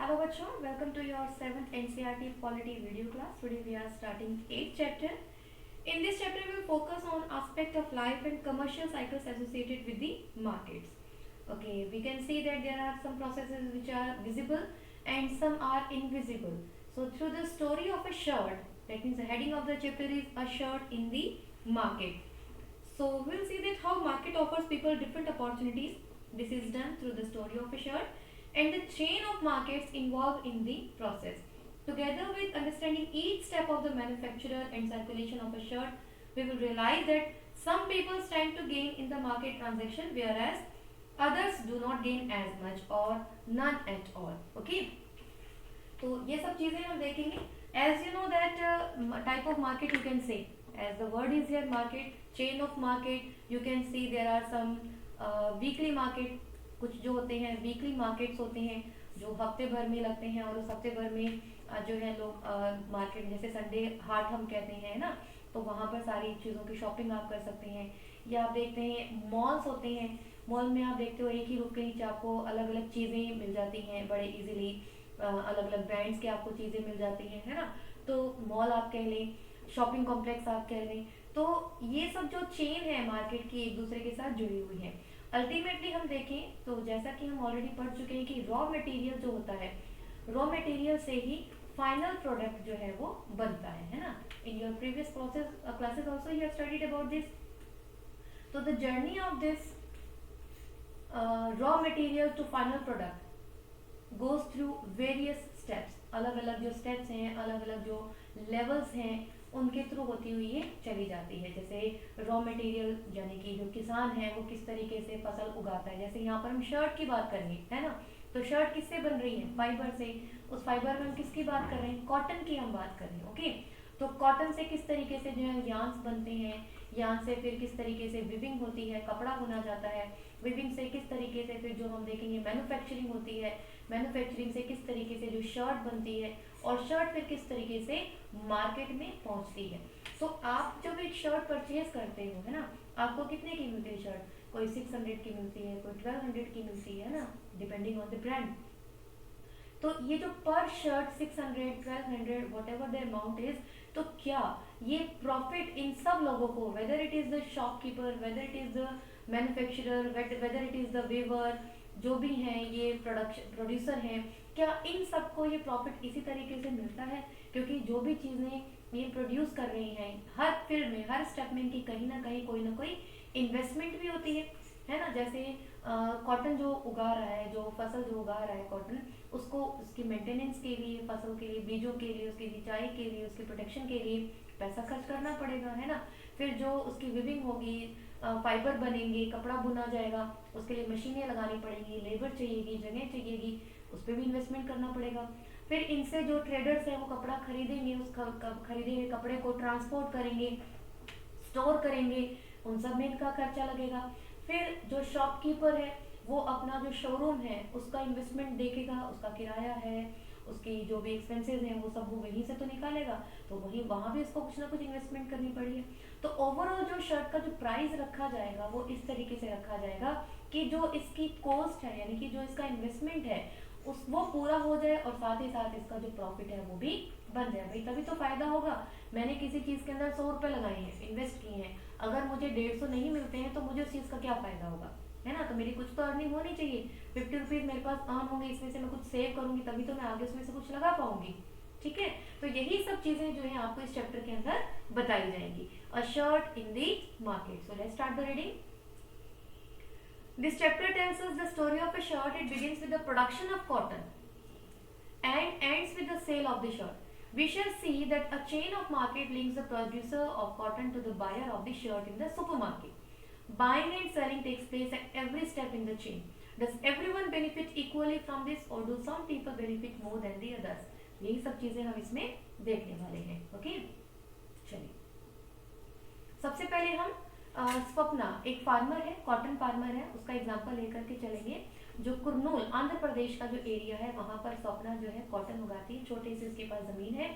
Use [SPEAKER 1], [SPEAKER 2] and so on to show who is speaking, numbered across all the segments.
[SPEAKER 1] Hello bachcho, welcome to your 7th NCERT Polity video class. Today we are starting 8th chapter. In this chapter we will focus on aspect of life and commercial cycles associated with the markets. Okay, we can see that there are some processes which are visible and some are invisible. So through the story of a shirt, that means the heading of the chapter is a shirt in the market. So we'll see that how market offers people different opportunities. This is done through the story of a shirt and the chain of markets involved in the process. Together with understanding each step of the manufacturer and circulation of a shirt, we will realize that some people stand to gain in the market transaction whereas others do not gain as much or none at all. Okay, तो ये सब चीजें हम देखेंगे. As you know that type of market you can say, as the word is here market, chain of market, you can see there are some weekly market, कुछ जो होते हैं वीकली मार्केट्स होते हैं जो हफ्ते भर में लगते हैं और उस हफ्ते भर में जो है लोग मार्केट जैसे संडे हाट हम कहते हैं ना, तो वहाँ पर सारी चीज़ों की शॉपिंग आप कर सकते हैं. या आप देखते हैं मॉल्स होते हैं, मॉल में आप देखते हो एक ही रूफ के नीचे आपको अलग अलग चीज़ें मिल जाती हैं बड़े इजीली, अलग अलग ब्रांड्स की आपको चीज़ें मिल जाती हैं, है ना. तो मॉल आप कह लें, शॉपिंग कॉम्प्लेक्स आप कह लें, तो ये सब जो चेन है मार्केट की एक दूसरे के साथ जुड़ी हुई है. अल्टीमेटली हम देखें तो जैसा कि हम ऑलरेडी पढ़ चुके हैं कि रॉ मटेरियल जो होता है, रॉ मटेरियल से ही फाइनल प्रोडक्ट जो है वो बनता है ना. In your previous process classes also you have studied about this. तो the journey of this raw material to final product goes through various steps. अलग अलग जो स्टेप्स हैं, अलग अलग जो लेवल्स हैं, उनके थ्रू होती हुई ये चली जाती है. जैसे रॉ मटेरियल यानी कि जो किसान है वो किस तरीके से फसल उगाता है. जैसे यहाँ पर हम शर्ट की बात करेंगे, है ना, तो शर्ट किससे बन रही है? फाइबर से. उस फाइबर में हम किसकी बात कर रहे हैं? कॉटन की हम बात कर रहे हैं. ओके, तो कॉटन से किस तरीके से जो है यार्न्स बनते हैं, यार्न से फिर किस तरीके से विविंग होती है, कपड़ा बुना जाता है, विविंग से किस तरीके से फिर जो हम देखेंगे मैन्युफैक्चरिंग होती है, मैन्युफैक्चरिंग से किस तरीके से जो शर्ट बनती है, और शर्ट फिर किस तरीके से मार्केट में पहुंचती है. तो आप जब एक शर्ट परचेज करते हो, है ना, आपको कितने की मिलती है शर्ट? कोई 600 की मिलती है, कोई 1200 की मिलती है ना, डिपेंडिंग ऑन द ब्रांड. तो ये जो पर shirt 600, 1200 whatever the amount is, तो क्या ये प्रॉफिट इन सब लोगों को, whether it is the shopkeeper, whether it is the manufacturer, whether it is the weaver, जो भी हैं ये प्रोड्यूसर हैं, क्या इन सबको ये प्रॉफिट इसी तरीके से मिलता है? क्योंकि जो भी चीज़ें ये प्रोड्यूस कर रही हैं, हर फील्ड में, हर स्टेप में इनकी कहीं ना कहीं कोई ना कोई इन्वेस्टमेंट भी होती है ना. जैसे कॉटन जो उगा रहा है, जो फसल जो उगा रहा है कॉटन, उसको उसकी मेंटेनेंस के लिए, फसल के लिए, बीजों के लिए, उसकी सिंचाई के लिए, उसके प्रोटेक्शन के लिए पैसा खर्च करना पड़ेगा, है ना. फिर जो उसकी विविंग होगी, फाइबर बनेंगे, कपड़ा बुना जाएगा, उसके लिए मशीनें लगानी पड़ेंगी, लेबर चाहिएगी, जगह चाहिएगी, उस पर भी इन्वेस्टमेंट करना पड़ेगा. फिर इनसे जो ट्रेडर्स हैं वो कपड़ा खरीदेंगे, उस खरीदे हुए कपड़े को ट्रांसपोर्ट करेंगे, स्टोर करेंगे, उन सब में इनका खर्चा लगेगा. फिर जो शॉपकीपर है वो अपना जो शोरूम है उसका इन्वेस्टमेंट देखेगा, उसका किराया है, उसकी जो भी एक्सपेंसेस हैं वो सब वो वहीं से तो निकालेगा, तो वहीं वहाँ भी उसको कुछ ना कुछ इन्वेस्टमेंट करनी पड़ी है. तो ओवरऑल जो शर्ट का जो प्राइस रखा जाएगा वो इस तरीके से रखा जाएगा कि जो इसकी कॉस्ट है यानी कि जो इसका इन्वेस्टमेंट है उस वो पूरा हो जाए और साथ ही साथ इसका जो प्रॉफिट है वो भी बन जाए. भाई तभी तो फायदा होगा. मैंने किसी चीज़ के अंदर 100 रुपये लगाए हैं, इन्वेस्ट किए हैं, अगर मुझे 150 नहीं मिलते हैं तो मुझे उस चीज़ का क्या फ़ायदा होगा, है ना. तो मेरी कुछ तो अर्निंग होनी चाहिए. 50 रुपीज़ मेरे पास अर्न होंगे, इसमें से मैं कुछ सेव करूंगी तभी तो मैं आगे उसमें से कुछ लगा पाऊंगी. ठीक है, तो यही सब चीज़ें जो है आपको इस चैप्टर के अंदर बताई जाएंगी. A shirt in the market. So let's start the reading. This chapter tells us the story of a shirt. It begins with the production of cotton and ends with the sale of the shirt. We shall see that a chain of market links the producer of cotton to the buyer of the shirt in the supermarket. Buying and selling takes place at every step in the chain. Does everyone benefit equally from this or do some people benefit more than the others? यही सब चीजें हम इसमें देखने वाले हैं. Okay, चलिए सबसे पहले हम स्वप्ना एक फार्मर है, कॉटन फार्मर है, उसका एग्जांपल लेकर के चलेंगे. जो कुर्नूल आंध्र प्रदेश का जो एरिया है वहाँ पर स्वप्ना जो है कॉटन उगाती है. छोटे से उसके पास ज़मीन है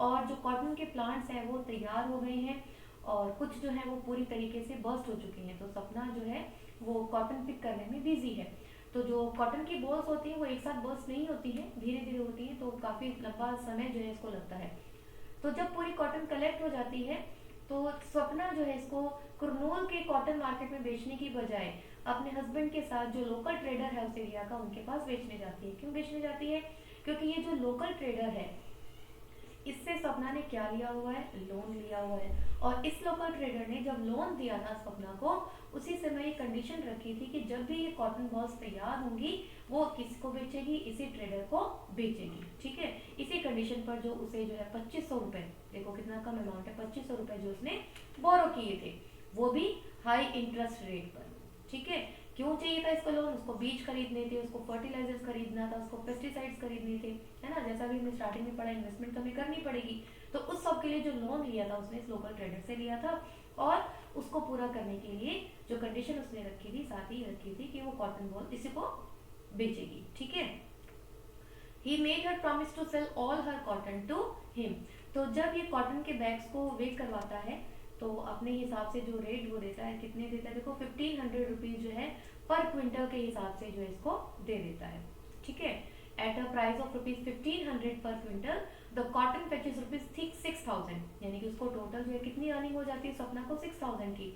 [SPEAKER 1] और जो कॉटन के प्लांट्स हैं वो तैयार हो गए हैं और कुछ जो है वो पूरी तरीके से बर्स्ट हो चुके हैं. तो स्वप्ना जो है वो कॉटन पिक करने में बिजी है. तो जो कॉटन की बॉल्स होती हैं वो एक साथ बर्स्ट नहीं होती हैं, धीरे धीरे होती हैं, तो काफ़ी लंबा समय जो है इसको लगता है। तो जब पूरी कॉटन कलेक्ट हो जाती है तो स्वप्ना जो है इसको कुरनूल के कॉटन मार्केट में बेचने की बजाय अपने हस्बैंड के साथ जो लोकल ट्रेडर है उस एरिया का उनके पास बेचने जाती है। क्यों बेचने जाती है? क्योंकि ये जो लोकल ट्रेडर है इससे स्वप्ना ने क्या लिया हुआ है? लोन लिया हुआ है। और इस लोकल ट्रेडर ने जब लोन दिया था स्वप्ना को, उसी समय ये कंडीशन रखी थी कि जब भी ये कॉटन बॉल्स तैयार होंगी वो किसको बेचेगी? इसी ट्रेडर को बेचेगी। ठीक है, इसी कंडीशन पर जो उसे जो है 2500 रुपए, देखो कितना कम अमाउंट है, 2500 रुपए जो उसने बोरो किए थे, वो भी हाई इंटरेस्ट रेट पर। ठीक है, क्यों चाहिए था इसको लोन? उसको बीज खरीदने थे, उसको फर्टिलाइजर्स खरीदना था, उसको पेस्टिसाइड्स खरीदने थे, है ना। जैसा भी हमने स्टार्टिंग में पढ़ा, इन्वेस्टमेंट तो हमें करनी पड़ेगी। तो उस सब के लिए जो लोन लिया था उसने इस लोकल ट्रेडर से लिया था, और उसको पूरा करने के लिए जो कंडीशन उसने रखी थी, साथ ही रखी थी कि वो कॉटन बॉल इसी को बेचेगी। ठीक है, he made her promise to sell all her cotton to him. तो जब ये कॉटन के बैग्स को वेट करवाता है तो अपने हिसाब से जो रेट वो देता है, कितने देता है देखो, 1500 रुपीज जो है पर क्विंटल के हिसाब से जो इसको दे देता है। ठीक है, at a price of rupees 1500 पर क्विंटल द कॉटन फैचेस रुपीज 6000, यानी कि उसको टोटल जो है कितनी अर्निंग हो जाती है स्वप्ना को? 6000 की।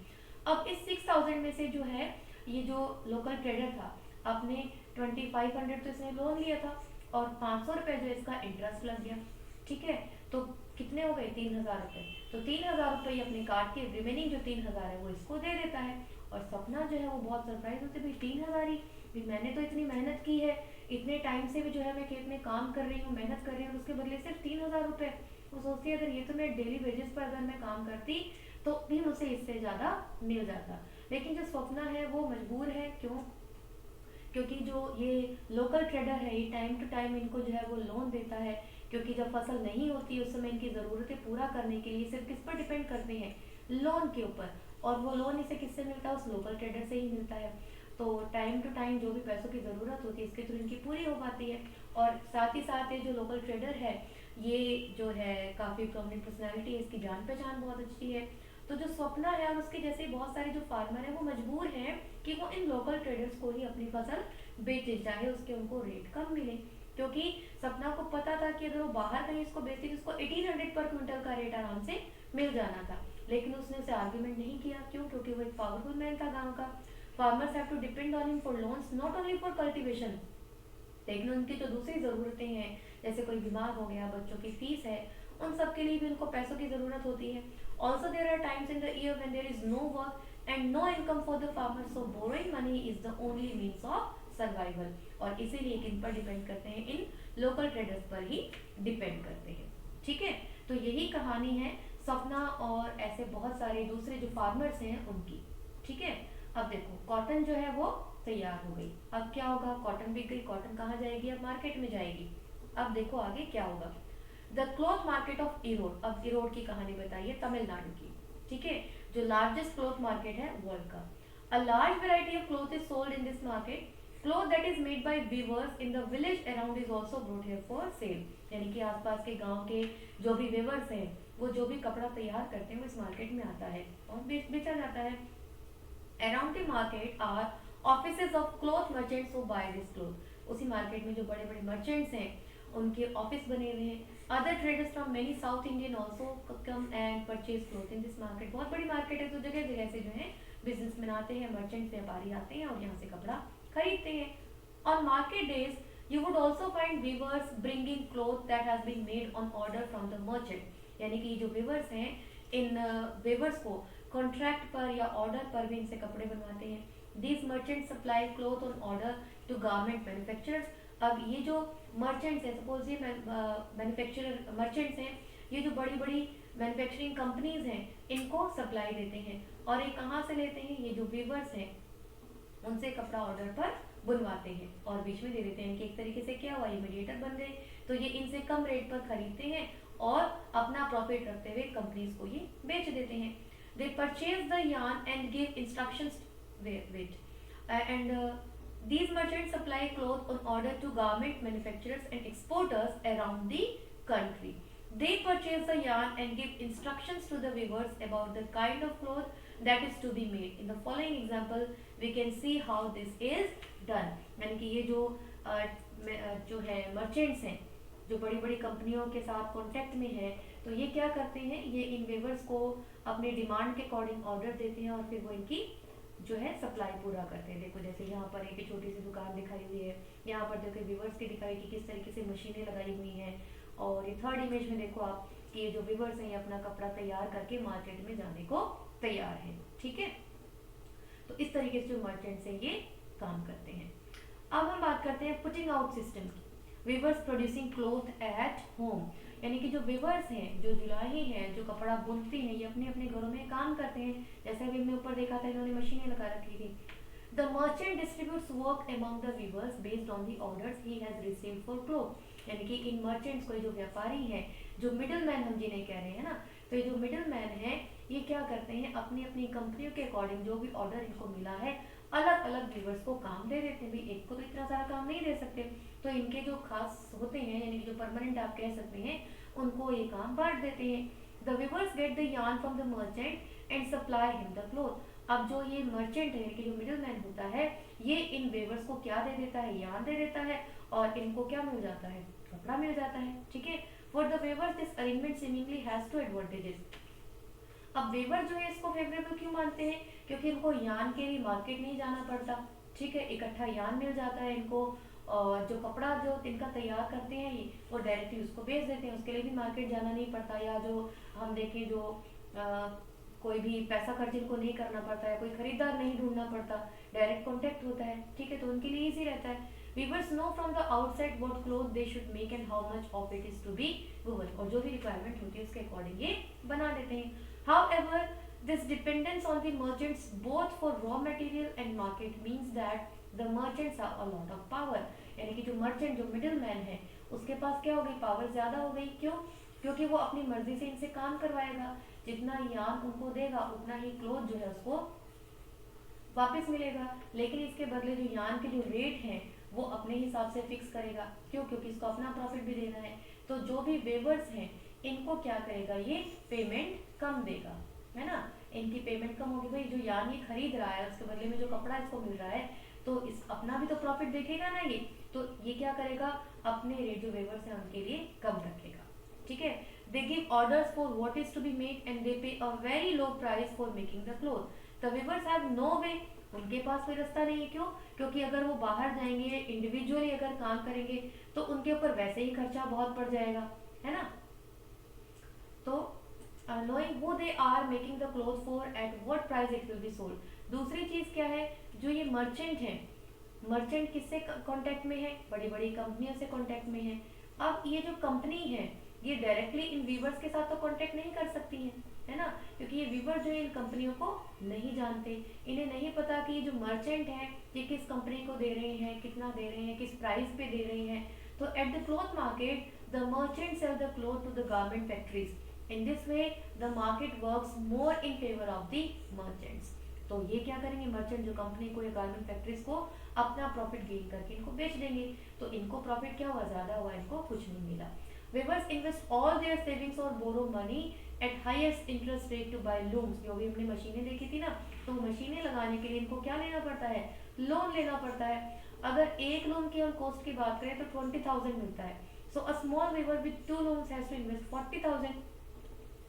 [SPEAKER 1] अब इस 6000 में से जो है ये जो लोकल ट्रेडर था, अपने 2500 तो इसने लोन लिया था और 500 रुपए जो इसका इंटरेस्ट लग गया। ठीक है, तो कितने हो गए? 3000 रुपए। तो 3000 रुपये अपने काट के रिमेनिंग जो 3000 है वो इसको दे देता है। और सपना जो है वो बहुत सरप्राइज होते, भाई 3000 ही? भी मैंने तो इतनी मेहनत की है, इतने टाइम से भी जो है मैं खेत में काम कर रही हूँ, मेहनत कर रही हूँ, उसके बदले सिर्फ 3000 रुपये। वो सोचती है अगर ये तो मैं डेली वेजेस पर अगर मैं काम करती तो भी मुझे इससे ज्यादा मिल जाता। लेकिन जो स्वप्ना है वो मजबूर है। क्यों? क्योंकि जो ये लोकल ट्रेडर है ये टाइम टू टाइम इनको जो है वो लोन देता है, क्योंकि जब फसल नहीं होती उस समय इनकी ज़रूरतें पूरा करने के लिए सिर्फ किस पर डिपेंड करते हैं? लोन के ऊपर। और वो लोन इसे किससे मिलता है? उस लोकल ट्रेडर से ही मिलता है। तो टाइम टू टाइम जो भी पैसों की ज़रूरत होती है इसके थ्रू इनकी पूरी हो पाती है। और साथ ही साथ ये जो लोकल ट्रेडर है ये जो है काफ़ी प्रोमिनेंट पर्सनैलिटी है, इसकी जान पहचान बहुत अच्छी है। तो जो स्वप्ना है और उसके जैसे बहुत सारे जो फार्मर हैं वो मजबूर हैं कि वो इन लोकल ट्रेडर्स को ही अपनी फसल बेचे, चाहे उसके उनको रेट कम मिले। क्योंकि सपना को पता था कि अगर वो बाहर कहीं इसको बेचती तो उसको 1800 पर क्विंटल का रेट आराम से मिल जाना था। लेकिन उसने उसे आर्ग्यूमेंट नहीं किया। क्यों? क्योंकि वो एक पावरफुल मैन था गांव का। Farmers have to depend on him for loans, not only for cultivation. लेकिन उनकी जो दूसरी ज़रूरतें हैं, जैसे कोई बीमार हो गया, बच्चों की फीस है, उन सब के लिए भी उनको पैसों की ज़रूरत होती है। Also there are times in the year when there is no work and no income for the farmer, so borrowing money is the only means of survival. और इसीलिए किन पर डिपेंड करते हैं? इन लोकल ट्रेडर्स पर ही डिपेंड करते हैं। ठीक है, तो यही कहानी है सपना और ऐसे बहुत सारे दूसरे जो फार्मर्स हैं उनकी। ठीक है, अब देखो कॉटन जो है वो तैयार हो गई। अब क्या होगा? कॉटन बिक गई, कॉटन कहाँ जाएगी? अब मार्केट में जाएगी। अब देखो आगे क्या होगा। The cloth market of Erode. अब इरोड की कहानी बताइए, तमिलनाडु की। ठीक है, जो लार्जेस्ट क्लॉथ मार्केट है वर्ल्ड का। A large variety of cloth is sold in this market. Cloth that is made by viewers in the village around is also brought here for sale. यानी कि आसपास के गांव के जो भी वीवर्स हैं वो जो भी कपड़ा तैयार करते हैं वो इस मार्केट में आता है और बेचा जाता है। Around the market are offices of cloth merchants who buy this cloth. उसी मार्केट में जो बड़े बड़े मर्चेंट्स हैं उनके ऑफिस बने हुए हैं। Other traders from many south Indian also come and purchase cloth in this market. बहुत बड़ी मार्केट है, तो जगह जगह से जो है बिजनेसमैन आते हैं, मर्चेंट्स व्यापारी आते हैं और यहाँ से कपड़ा खरीदते हैं। On market days you would also find weavers bringing cloth that has been made on order from the merchant. यानी कि जो वीवर्स हैं इन वीवर्स को कॉन्ट्रैक्ट पर या ऑर्डर पर भी इनसे कपड़े बनवाते हैं। These merchants supply cloth on order to garment manufacturers। अब ये जो मर्चेंट्स हैं, सपोज ये मैन्युफैक्चरर मर्चेंट्स हैं, ये जो बड़ी बड़ी मैन्युफैक्चरिंग कंपनीज हैं इनको सप्लाई देते हैं। और ये कहाँ से लेते हैं? ये जो वीवर्स हैं उनसे कपड़ा ऑर्डर पर बुनवाते हैं और बीच में दे देते हैं कि एक तरीके से क्या हुआ, ये मीडिएटर बन गए। तो ये इनसे कम रेट पर खरीदते हैं और अपना प्रॉफिट रखते हुए कंपनीज को ये बेच देते हैं। दे purchase the yarn and give instructions wait and these merchants supply cloth on order to garment manufacturers and exporters around the country. They purchase the yarn and give instructions to the weavers about the kind of cloth that is to be made. In the following example we can see how this is done. यानी कि ये जो है merchants हैं जो बड़ी बड़ी कंपनियों के साथ कॉन्टेक्ट में है, तो ये क्या करते हैं, ये इन वेवर्स को अपने डिमांड के अकॉर्डिंग ऑर्डर देते हैं और फिर वो इनकी जो है सप्लाई पूरा करते हैं। देखो जैसे यहाँ पर एक छोटी सी दुकान दिखाई हुई है, यहाँ पर देखो व्यूवर्स की दिखाई कि किस तरीके से मशीनें लगाई हुई हैं, और ये थर्ड इमेज में देखो आप कि ये जो व्यूवर्स हैं ये अपना कपड़ा तैयार करके मार्केट में जाने को तैयार है। ठीक है, तो इस तरीके से जो मर्चेंट्स हैं ये काम करते हैं। अब हम बात करते हैं पुटिंग आउट सिस्टम की। Weavers producing cloth at home, यानी कि जो वीवर्स हैं, जो जुलाही हैं, जो कपड़ा बुनते हैं, ये अपने अपने घरों में काम करते हैं। जैसे अभी हमने ऊपर देखा था इन्होंने मशीनें लगा रखी थी। The merchant distributes work among the weavers based on the orders he has received for cloth, यानी कि इन मर्चेंट्स को जो व्यापारी हैं, जो मिडिल मैन हम जिन्हें कह रहे हैं ना, तो ये जो मिडिल मैन है ये क्या करते हैं, अपनी अपनी कंपनियों के अकॉर्डिंग जो भी ऑर्डर इनको मिला है अलग अलग वीवर्स को काम दे देते हैं। भाई एक को तो इतना सारा काम नहीं दे सकते, तो इनके जो खास होते हैं यानी कि जो परमानेंट आप कह सकते हैं उनको ये काम बांट देते हैं। The weavers get the yarn from the merchant and supply him the cloth. अब जो ये मर्चेंट है यानी कि जो मिडिल मैन होता है ये इन वीवर्स को क्या दे देता है, यार्न दे देता है, और इनको क्या मिल जाता है, कपड़ा मिल जाता है। ठीक है, for the weavers this arrangement seemingly has two advantages. अब वेवर जो है इसको फेवरेबल क्यों मानते हैं, क्योंकि इनको यान के लिए मार्केट नहीं जाना पड़ता। ठीक है, इकट्ठा यान मिल जाता है इनको, और जो कपड़ा जो इनका तैयार करते हैं ये वो डायरेक्टली उसको बेच देते हैं, उसके लिए भी मार्केट जाना नहीं पड़ता। या जो हम देखें जो कोई भी पैसा खर्च इनको नहीं करना पड़ता है, कोई खरीदार नहीं ढूंढना पड़ता, डायरेक्ट कॉन्टेक्ट होता है। ठीक है, तो उनके लिए ईजी रहता है। Weavers know from the outside what cloth they should make and how much of it is to be woven, और जो भी रिक्वायरमेंट होती है उसके अकॉर्डिंग ये बना देते हैं। However, this dependence on the merchants both for raw material and market means that the merchants have a lot of power. यानी कि जो मर्चेंट जो मिडिल मैन है उसके पास क्या हो गई, पावर ज्यादा हो गई। क्यों, क्योंकि वो अपनी मर्जी से इनसे काम करवाएगा, जितना यान उनको देगा उतना ही क्लोथ जो है उसको वापस मिलेगा, लेकिन इसके बदले जो यान के जो रेट हैं वो अपने हिसाब से फिक्स करेगा। क्यों, क्योंकि इसको अपना प्रॉफिट भी देना है। तो जो भी वेवर्स हैं इनको क्या करेगा, ये पेमेंट कम देगा, है ना, इनकी पेमेंट कम होगी। भाई जो यान ये खरीद रहा है उसके बदले में जो कपड़ा इसको मिल रहा है तो इस अपना भी तो प्रॉफिट देखेगा ना ये, तो ये क्या करेगा, अपने रेट जो वेवर्स हैं उनके लिए कम रखेगा। ठीक है, they give orders for what is to be made and they pay a very low price for making the cloth. The weavers have no way, उनके पास कोई रास्ता नहीं है। क्यों, क्योंकि अगर वो बाहर जाएंगे इंडिविजुअली अगर काम करेंगे तो उनके ऊपर वैसे ही खर्चा बहुत पड़ जाएगा, है ना। तो knowing who they are making the clothes for at what price it will be sold। दूसरी चीज क्या है, जो ये मर्चेंट हैं, मर्चेंट किससे कांटेक्ट में है, बड़ी बड़ी कंपनियों से कांटेक्ट में है। अब ये जो कंपनी है ये डायरेक्टली इन वीवर्स के साथ तो कांटेक्ट नहीं कर सकती है ना, क्योंकि ये वीवर जो है इन कंपनियों को नहीं जानते, इन्हें नहीं पता कि ये जो मर्चेंट है ये किस कंपनी को दे रहे हैं, कितना दे रहे हैं, किस प्राइस पे दे रहे हैं। तो at the cloth market the merchant sell the cloth to the garment factories. In this way, the market works more in favor of the merchants। तो ये क्या करेंगे, मर्चेंट जो कंपनी को या गारमेंट फैक्ट्रीज को अपना प्रॉफिट गेन करके इनको बेच देंगे, तो इनको प्रॉफिट क्या हुआ, ज्यादा हुआ, इनको कुछ नहीं मिला। Weavers invest all their savings or borrow money at highest interest rate to buy looms। जो भी हमने मशीनें देखी थी ना, तो मशीनें लगाने के लिए इनको क्या लेना पड़ता है, लोन लेना पड़ता है। अगर एक लोन की हम कॉस्ट की बात करें तो 20,000 मिलता है। So a small weaver with 2 loans has to invest 40,000।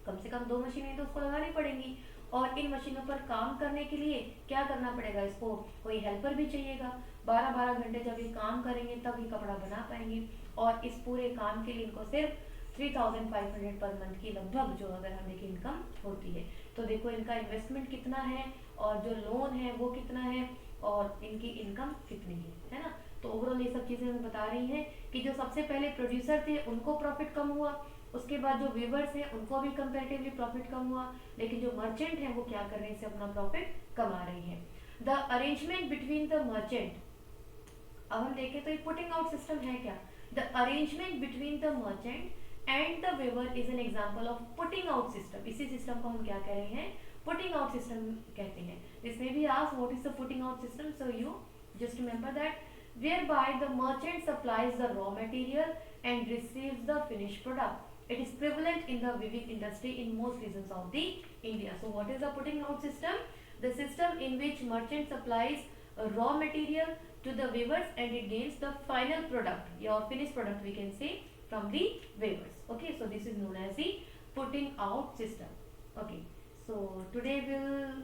[SPEAKER 1] कम से कम 2 मशीनें तो उसको लगानी पड़ेंगी, और इन मशीनों पर काम करने के लिए क्या करना पड़ेगा, इसको कोई हेल्पर भी चाहिएगा। 12-12 घंटे जब ये काम करेंगे तब ये कपड़ा बना पाएंगे, और इस पूरे काम के लिए इनको सिर्फ 3,500 पर मंथ की लगभग जो अगर हम देखिए इनकम होती है। तो देखो इनका इन्वेस्टमेंट कितना है और जो लोन है वो कितना है और इनकी इनकम कितनी है ना। तो ओवरऑल ये सब चीजें हमें बता रही हैं कि जो सबसे पहले प्रोड्यूसर थे उनको प्रॉफिट कम हुआ, उसके बाद जो वीवर्स हैं उनको भी कंपैरेटिवली प्रॉफिट कम हुआ, लेकिन जो मर्चेंट हैं वो क्या कर रहे हैं, इससे अपना प्रॉफिट कमा रही हैं। The arrangement between the merchant, अब हम देखें तो ये पुटिंग आउट सिस्टम है क्या, the arrangement between the merchant and the weaver is an example of putting out system. इसी सिस्टम को हम क्या कह रहे हैं, पुटिंग आउट सिस्टम कहते हैं। This may be asked what is the putting out system, so you just remember that whereby the merchant supplies the raw material and receives the finished product। It is prevalent in the weaving industry in most regions of the India. So what is the putting out system? The system in which merchant supplies raw material to the weavers and it gains the final product, your finished product we can say, from the weavers. Okay, so this is known as the putting out system. Okay, so today we'll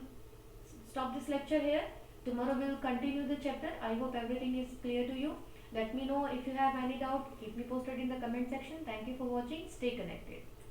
[SPEAKER 1] stop this lecture here. Tomorrow we'll continue the chapter. I hope everything is clear to you. Let me know if you have any doubt. Keep me posted in the comment section. Thank you for watching. Stay connected.